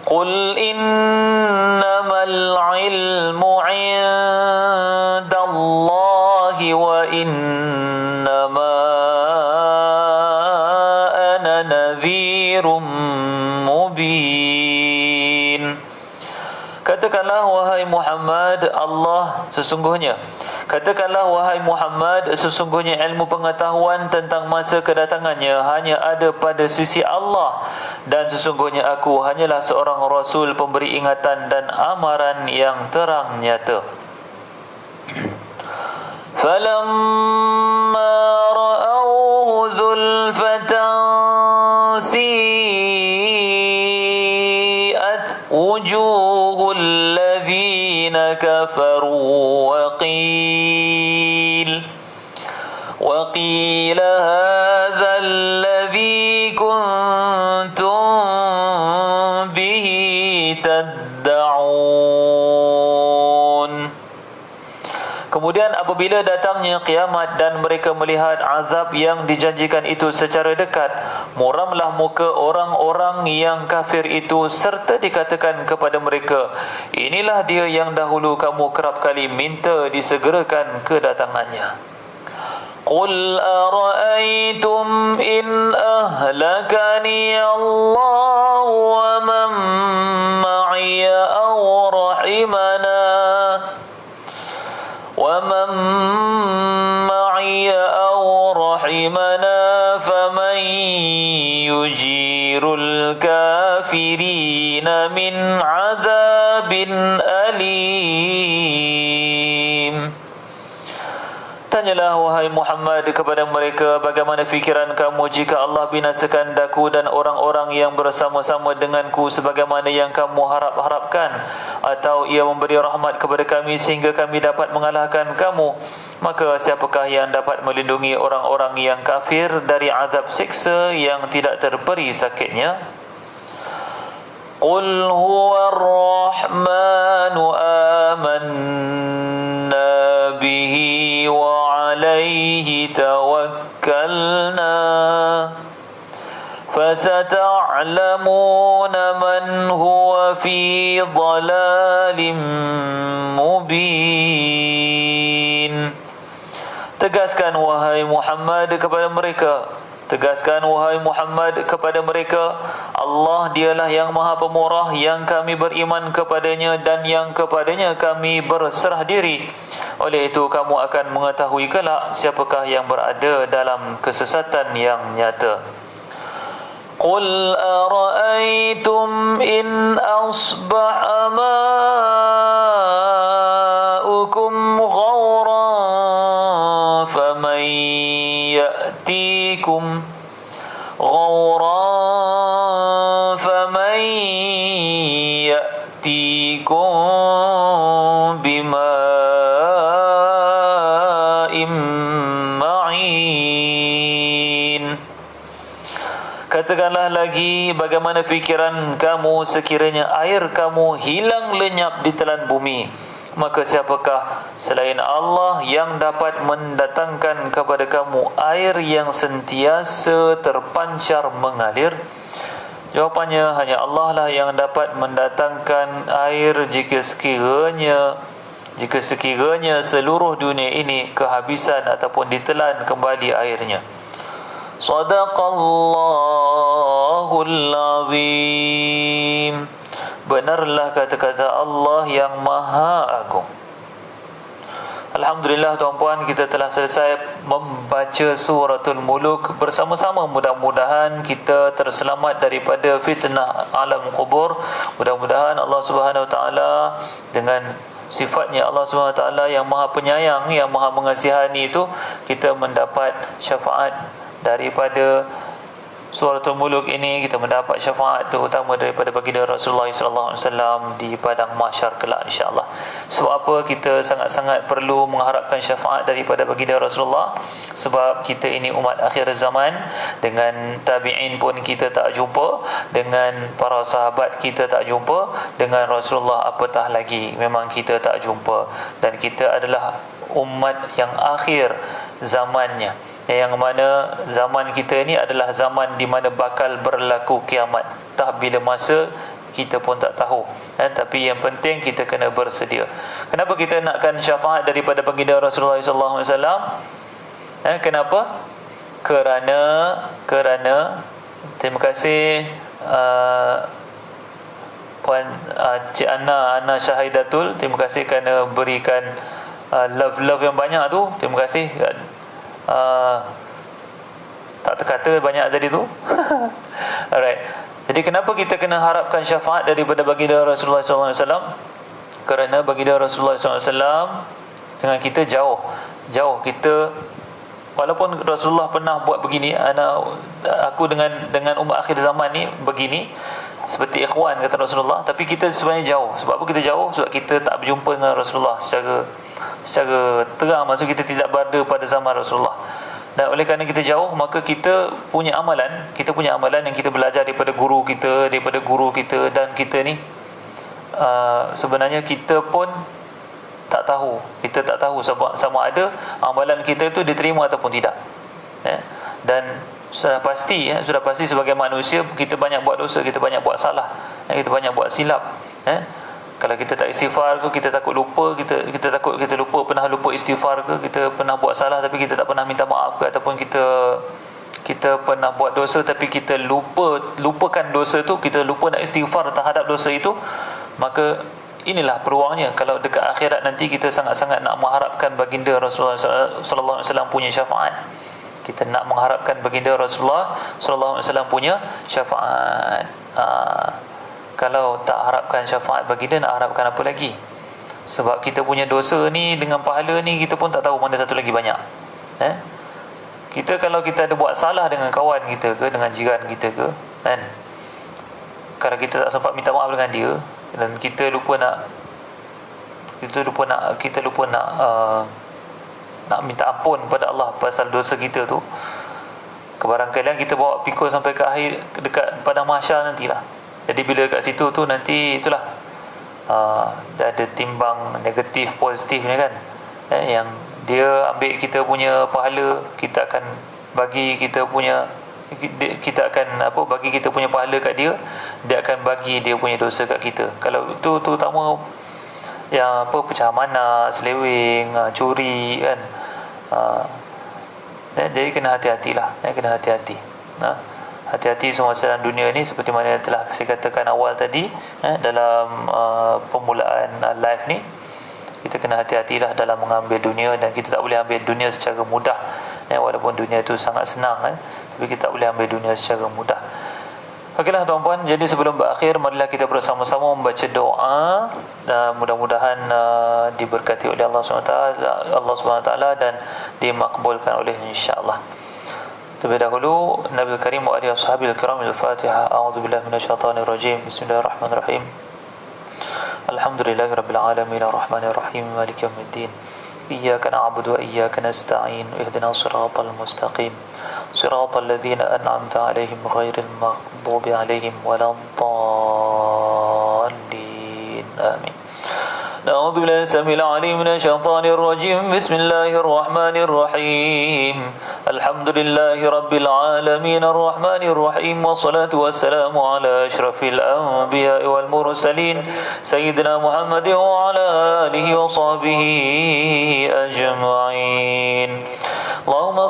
[SPEAKER 1] Qul innamal ilmu 'indallahi wa innama ana nadhirum mubin. Katakanlah wahai Muhammad, Katakanlah wahai Muhammad, sesungguhnya ilmu pengetahuan tentang masa kedatangannya hanya ada pada sisi Allah, dan sesungguhnya aku hanyalah seorang rasul pemberi ingatan dan amaran yang terang nyata. Falamma ra'awhu zulfatan si'at wujuhul ladzina kafaru وقيل هذا الذي كنتم به تدعون. Kemudian apabila datangnya kiamat dan mereka melihat azab yang dijanjikan itu secara dekat, muramlah muka orang-orang yang kafir itu serta dikatakan kepada mereka, inilah dia yang dahulu kamu kerap kali minta disegerakan kedatangannya. قل أرأيتم إن أهلكني الله ومن معي أو رحمنا فمن يجير الكافرين من عذاب أليم. Tanyalah wahai Muhammad kepada mereka, bagaimana fikiran kamu jika Allah binasakan daku dan orang-orang yang bersama-sama denganku sebagaimana yang kamu harap-harapkan, atau ia memberi rahmat kepada kami sehingga kami dapat mengalahkan kamu, maka siapakah yang dapat melindungi orang-orang yang kafir dari azab siksa yang tidak terperi sakitnya? Qul huwa ar-Rahmanu amanna bihi wa alayhi tawakkalna fasata'lamuna man huwa fi dhalalin mubin. Tegaskan wahai Muhammad kepada mereka, Allah dialah yang Maha Pemurah, yang kami beriman kepadanya dan yang kepadanya kami berserah diri. Oleh itu kamu akan mengetahui kelak siapakah yang berada dalam kesesatan yang nyata. Qul ara'aytum in asbaha ma'ukum ghawran faman ya'tikum bima'in ma'in. Katakanlah lagi, bagaimana fikiran kamu sekiranya air kamu hilang lenyap di telan bumi, maka siapakah selain Allah yang dapat mendatangkan kepada kamu air yang sentiasa terpancar mengalir? Jawapannya, hanya Allah lah yang dapat mendatangkan air jika sekiranya seluruh dunia ini kehabisan ataupun ditelan kembali airnya. Sadaqallahul azim. Benarlah kata-kata Allah yang Maha Agung. Alhamdulillah tuan-puan, kita telah selesai membaca suratul Muluk bersama-sama. Mudah-mudahan kita terselamat daripada fitnah alam kubur. Mudah-mudahan Allah Subhanahu Wa Taala dengan sifatnya Allah Subhanahu Wa Taala yang Maha Penyayang, yang Maha Mengasihani itu, kita mendapat syafaat daripada suratul Muluk ini. Kita mendapat syafaat terutama daripada baginda Rasulullah SAW di padang mahsyar kelak, insya-Allah. Sebab apa kita sangat-sangat perlu mengharapkan syafaat daripada baginda Rasulullah? Sebab kita ini umat akhir zaman, dengan tabi'in pun kita tak jumpa, dengan para sahabat kita tak jumpa, dengan Rasulullah apatah lagi memang kita tak jumpa. Dan kita adalah umat yang akhir zamannya, yang mana zaman kita ni adalah zaman di mana bakal berlaku kiamat. Tak bila masa kita pun tak tahu, tapi yang penting kita kena bersedia. Kenapa kita nakkan syafaat daripada baginda Rasulullah SAW? Kenapa? Kerana terima kasih Puan Cik Ana Syahidatul, terima kasih kerana berikan love yang banyak tu. Terima kasih. Tak terkata banyak tadi tu. Alright. Jadi kenapa kita kena harapkan syafaat daripada baginda Rasulullah SAW? Kerana baginda Rasulullah SAW dengan kita jauh. Kita, walaupun Rasulullah pernah buat begini, aku dengan umat akhir zaman ni begini, seperti ikhwan kata Rasulullah, tapi kita sebenarnya jauh. Sebab apa kita jauh? Sebab kita tak berjumpa dengan Rasulullah secara terang. Maksud kita tidak berada pada zaman Rasulullah. Dan oleh kerana kita jauh, maka kita punya amalan yang kita belajar daripada guru kita, dan kita ni sebenarnya kita pun tak tahu. Kita tak tahu sama ada amalan kita itu diterima ataupun tidak. Dan sudah pasti sebagai manusia kita banyak buat dosa, kita banyak buat salah, kita banyak buat silap. Kalau kita tak istighfar, kita takut lupa, kita takut kita lupa, pernah lupa beristighfar ke, kita pernah buat salah tapi kita tak pernah minta maaf ke, ataupun kita pernah buat dosa tapi kita lupakan dosa tu, kita lupa nak istighfar terhadap dosa itu, maka inilah peluangnya. Kalau dekat akhirat nanti kita sangat-sangat nak mengharapkan baginda Rasulullah sallallahu alaihi wasallam punya syafaat. Kita nak mengharapkan baginda Rasulullah sallallahu alaihi wasallam punya syafaat. Kalau tak harapkan syafaat baginda, nak harapkan apa lagi? Sebab kita punya dosa ni dengan pahala ni, kita pun tak tahu mana satu lagi banyak. Kita kalau kita ada buat salah dengan kawan kita ke, dengan jiran kita ke, kan, kalau kita tak sempat minta maaf dengan dia, dan kita lupa nak nak minta ampun pada Allah pasal dosa kita tu, kebarangkalian kita bawa pikul sampai ke akhir dekat padang mahsyar nantilah. Jadi bila kat situ tu nanti itulah dah ada timbang negatif positif ni kan, yang dia ambil kita punya pahala, kita akan bagi kita punya bagi kita punya pahala kat dia, dia akan bagi dia punya dosa kat kita. Kalau itu terutama yang pecah mana, seleweng, curi kan, jadi kena hati-hatilah, kena hati-hati. Hati-hati semua dalam dunia ni, seperti mana telah saya katakan awal tadi, dalam permulaan live ni, kita kena hati-hatilah dalam mengambil dunia, dan kita tak boleh ambil dunia secara mudah, walaupun dunia tu sangat senang, tapi kita tak boleh ambil dunia secara mudah. Okeylah tuan-puan, jadi sebelum berakhir, marilah kita bersama-sama membaca doa, mudah-mudahan diberkati oleh Allah SWT dan dimakbulkan oleh insya-Allah. Terlebih dahulu, Nabi Karim wa alihi washabil kiram, al-Fatihah. A'udzubillahi minasyaitonirrajim. Bismillahirrahmanirrahim. Alhamdulillahirabbil alamin, arrahmanir rahim, maliki yaumiddin. Iyyaka na'budu wa iyyaka nasta'in. Ihdinas siratal mustaqim. صراط الذين أنعمت عليهم غير المغضوب عليهم ولا الضالين آمين. أعوذ بالله السميع العليم من الشيطان الرجيم. بسم الله الرحمن الرحيم. الحمد لله رب العالمين الرحمن الرحيم، والصلاة والسلام على أشرف الأنبياء والمرسلين سيدنا محمد وعلى آله وصحبه أجمعين. اللهم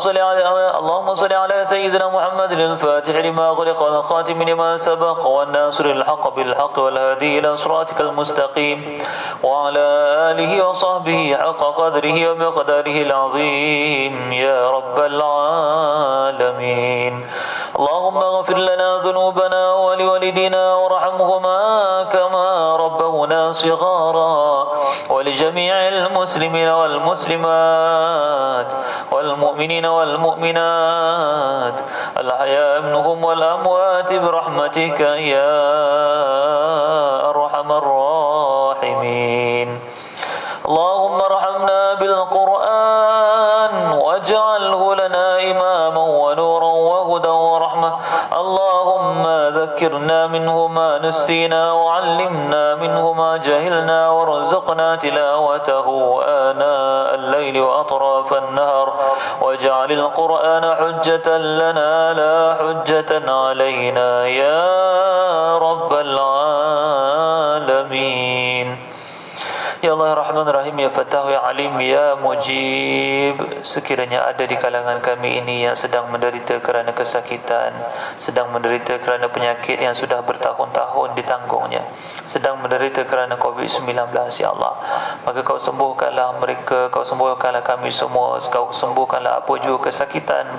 [SPEAKER 1] صل على سيدنا محمد الفاتح لما غلق والخاتم لما سبق والناصر الحق بالحق والهادي إلى صراطك المستقيم وعلى آله وصحبه حق قدره ومقداره العظيم يا رب العالمين. اللهم اغفر لنا ذنوبنا ولوالدينا وارحمهما كما ربونا صغارا، ولجميع المسلمين والمسلمات والمؤمنين والمؤمنات الأحياء منهم والأموات برحمتك يا أرحم الراحمين. اللهم ارحمنا بالقرآن واجعله لنا إماما ونورا وهدى ورحمة. اللهم ذكرنا منه ما نسينا وعلمنا منه ما جهلنا وارزقنا تلاوته آناء الليل وأطراف النهر، واجعل القرآن حجة لنا لا حجة علينا يا رب العالمين. Ya Allah Rahman Rahim, Ya Fattah, Ya Alim, Ya Mujib. Sekiranya ada di kalangan kami ini yang sedang menderita kerana kesakitan, sedang menderita kerana penyakit yang sudah bertahun-tahun ditanggungnya, sedang menderita kerana COVID-19, Ya Allah, maka Kau sembuhkanlah mereka, Kau sembuhkanlah kami semua, Kau sembuhkanlah apa juga kesakitan,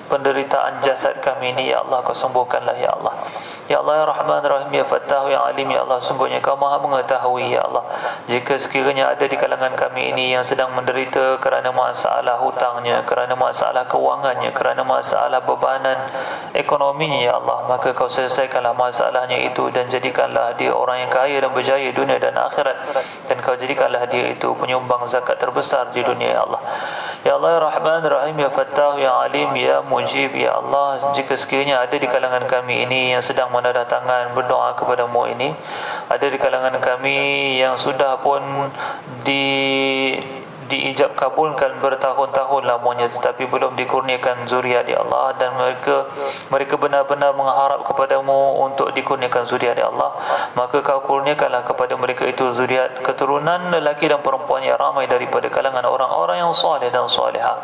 [SPEAKER 1] penderitaan jasad kami ini, Ya Allah, Kau sembuhkanlah, Ya Allah. Ya Allah, Ya Rahman Rahim, Ya Fattah, Ya Alim, Ya Allah, sungguhnya Kau Maha mengetahui, Ya Allah, jika sekiranya ada di kalangan kami ini yang sedang menderita kerana masalah hutangnya, kerana masalah kewangannya, kerana masalah bebanan ekonominya, Ya Allah, maka Kau selesaikanlah masalahnya itu dan jadikanlah dia orang yang kaya dan berjaya dunia dan akhirat, dan Kau jadikanlah dia itu penyumbang zakat terbesar di dunia, Ya Allah. Ya Allah, Ya Rahman Rahim, Ya Fattah, Ya Alim, Ya Mujib, Ya Allah, jika sekiranya ada di kalangan kami ini yang sedang menadah tangan berdoa kepadamu ini, ada di kalangan kami yang sudah pun diijab kabulkan bertahun-tahun lamanya, tetapi belum dikurniakan zuriat ya Allah, dan mereka benar-benar mengharap kepadamu untuk dikurniakan zuriat ya Allah, maka kau kurniakanlah kepada mereka itu zuriat keturunan lelaki dan perempuan yang ramai daripada kalangan orang-orang yang soleh dan soleha.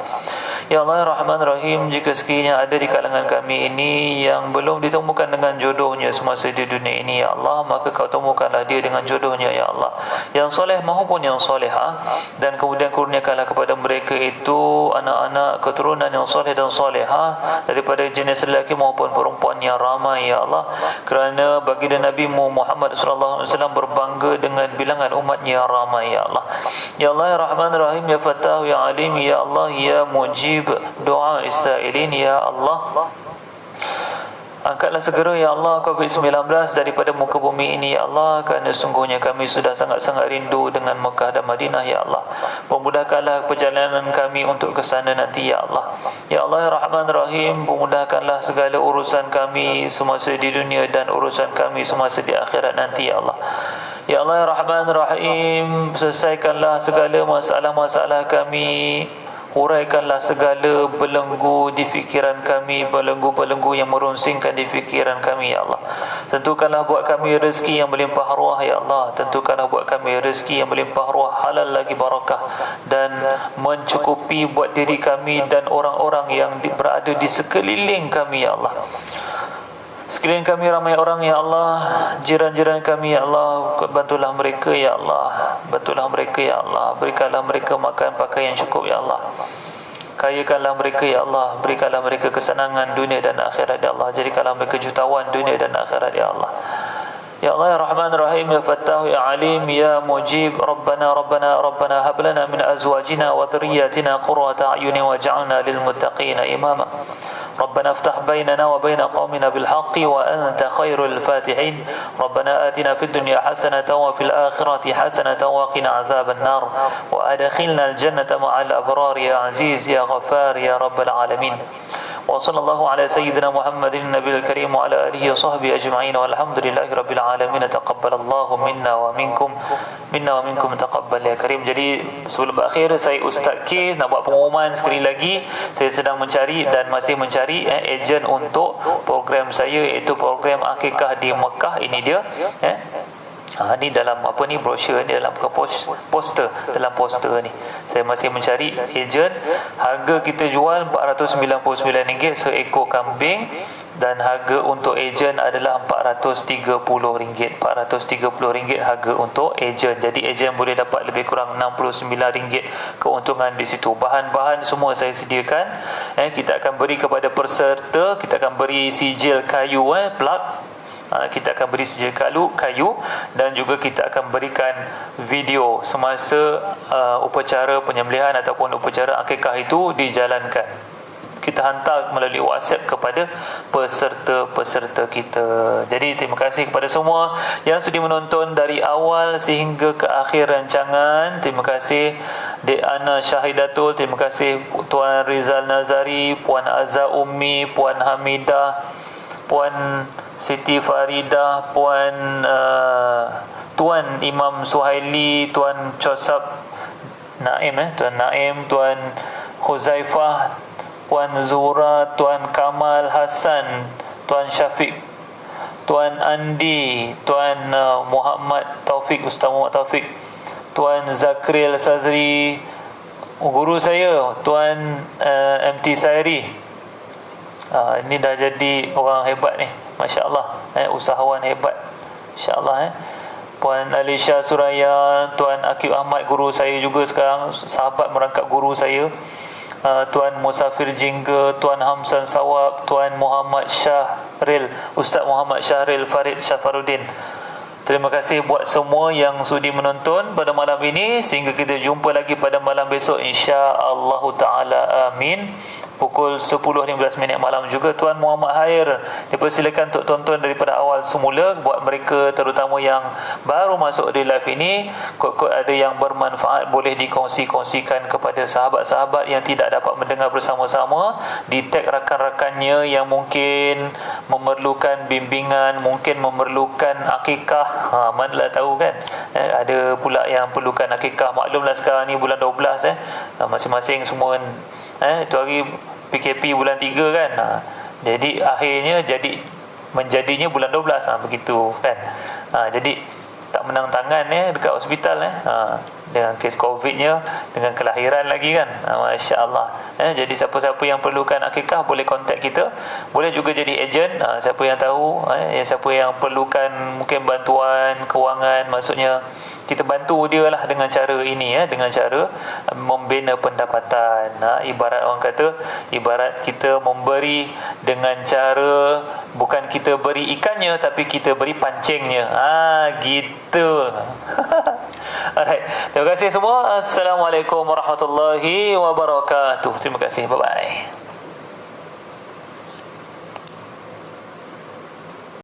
[SPEAKER 1] Ya Allah ya Rahman Rahim, jika sekiranya ada di kalangan kami ini yang belum ditemukan dengan jodohnya semasa di dunia ini ya Allah, maka kau temukanlah dia dengan jodohnya ya Allah, yang soleh maupun yang soleha, dan kemudian kurniakanlah kepada mereka itu anak-anak keturunan yang soleh dan soleha daripada jenis lelaki maupun perempuan yang ramai ya Allah, kerana baginda Nabi Muhammad sallallahu alaihi wasallam berbangga dengan bilangan umatnya yang ramai ya Allah. Ya Allah ya Rahman Rahim, ya Fattah ya Alim, ya Allah ya Mujib doa Israilin ya Allah, angkatlah segera ya Allah COVID-19 daripada muka bumi ini ya Allah, kerana sungguhnya kami sudah sangat-sangat rindu dengan Mekah dan Madinah ya Allah. Pemudahkanlah perjalanan kami untuk ke sana nanti ya Allah. Ya Allah ya Rahman Rahim, pemudahkanlah segala urusan kami semasa di dunia dan urusan kami semasa di akhirat nanti ya Allah. Ya Allah ya Rahman Rahim, selesaikanlah segala masalah-masalah kami, uraikanlah segala belenggu di fikiran kami, belenggu-belenggu yang merunsingkan di fikiran kami ya Allah. Tentukanlah buat kami rezeki yang melimpah ruah ya Allah. Tentukanlah buat kami rezeki yang melimpah ruah, halal lagi barakah, dan mencukupi buat diri kami dan orang-orang yang berada di sekeliling kami ya Allah. Sekeliling kami ramai orang ya Allah, jiran-jiran kami ya Allah, bantulah mereka ya Allah, bantulah mereka ya Allah, berikanlah mereka makan pakaian yang cukup ya Allah, kayakanlah mereka ya Allah, berikanlah mereka kesenangan dunia dan akhirat ya Allah, jadikanlah mereka jutawan dunia dan akhirat ya Allah. Ya Allah ya Rahman Rahim, ya Fattah ya Alim, ya Mujib, Rabbana hab lana min azwajina wa dhurriyyatina qurrata a'yunin waj'alna lil muttaqina imama. ربنا افتح بيننا وبين قومنا بالحق وأنت خير الفاتحين. ربنا آتنا في الدنيا حسنة وفي الآخرة حسنة وقنا عذاب النار وأدخلنا الجنة مع الأبرار يا عزيز يا غفار يا رب العالمين. وصلى الله على سيدنا محمد النبي الكريم وعلى آله وصحبه أجمعين والحمد لله رب العالمين. تقبل الله منا ومنكم تقبل ya Karim. Jadi sebelum berakhir, saya Ustaz K nak buat pengumuman sekali lagi. Saya sedang mencari dan masih mencari ejen untuk program saya, iaitu program Akikah di Mekah. Ini dia ni dalam apa ni, brosur ni, dalam poster, dalam poster ni saya masih mencari ejen. Harga kita jual RM499 seekor kambing, dan harga untuk ejen adalah RM430. RM430 harga untuk ejen. Jadi ejen boleh dapat lebih kurang RM69 keuntungan di situ. Bahan-bahan semua saya sediakan. Kita akan beri kepada peserta, kita akan beri sijil kayu, plug. Kita akan beri sijil kayu, dan juga kita akan berikan video semasa upacara penyembelihan ataupun upacara akikah itu dijalankan. Kita hantar melalui WhatsApp kepada peserta-peserta kita. Jadi terima kasih kepada semua yang sudi menonton dari awal sehingga ke akhir rancangan. Terima kasih Dek Ana Syahidatul, terima kasih Tuan Rizal Nazari, Puan Azza Ummi, Puan Hamidah, Puan Siti Faridah, Tuan Imam Suhaili, Tuan Chosap Naim, Tuan Naim, Tuan Khuzaifah, Puan Zura, Tuan Kamal Hassan, Tuan Syafiq, Tuan Andi, Tuan Muhammad Taufik, Ustaz Muhammad Taufik, Tuan Zakril Sazri, guru saya Tuan MT Sairi. Ini dah jadi orang hebat ni, Masya Allah, usahawan hebat, Insya Allah. Puan Alisha Suraya, Tuan Akib Ahmad, guru saya juga sekarang, sahabat merangkap guru saya. Tuan Musafir Jingga, Tuan Hamsan Sawab, Tuan Muhammad Syahril, Ustaz Muhammad Syahril Farid Syafaruddin. Terima kasih buat semua yang sudi menonton pada malam ini. Sehingga kita jumpa lagi pada malam besok, insya-Allah taala. Amin. Pukul 10.15 malam juga Tuan Muhammad Hair dipersilakan untuk tonton daripada awal semula. Buat mereka terutama yang baru masuk di live ini, kot-kot ada yang bermanfaat boleh dikongsi-kongsikan kepada sahabat-sahabat yang tidak dapat mendengar bersama-sama. Di tag rakan-rakannya yang mungkin memerlukan bimbingan, mungkin memerlukan akikah, manalah tahu kan. Ada pula yang perlukan akikah. Maklumlah sekarang ni bulan 12, masing-masing semua itu hari PKP bulan 3 kan. Jadi akhirnya menjadinya bulan 12, begitu kan. Jadi tak menang tangan dekat hospital dengan kes COVID-nya, dengan kelahiran lagi kan. Masya Allah. Jadi siapa-siapa yang perlukan akikah boleh kontak kita, boleh juga jadi ejen. Siapa yang tahu, siapa yang perlukan mungkin bantuan kewangan, maksudnya kita bantu dia lah dengan cara ini, dengan cara membina pendapatan. Ibarat orang kata, ibarat kita memberi dengan cara bukan kita beri ikannya, tapi kita beri pancingnya. Gitu. Alright. Terima kasih semua. Assalamualaikum warahmatullahi wabarakatuh. Terima kasih. Bye-bye.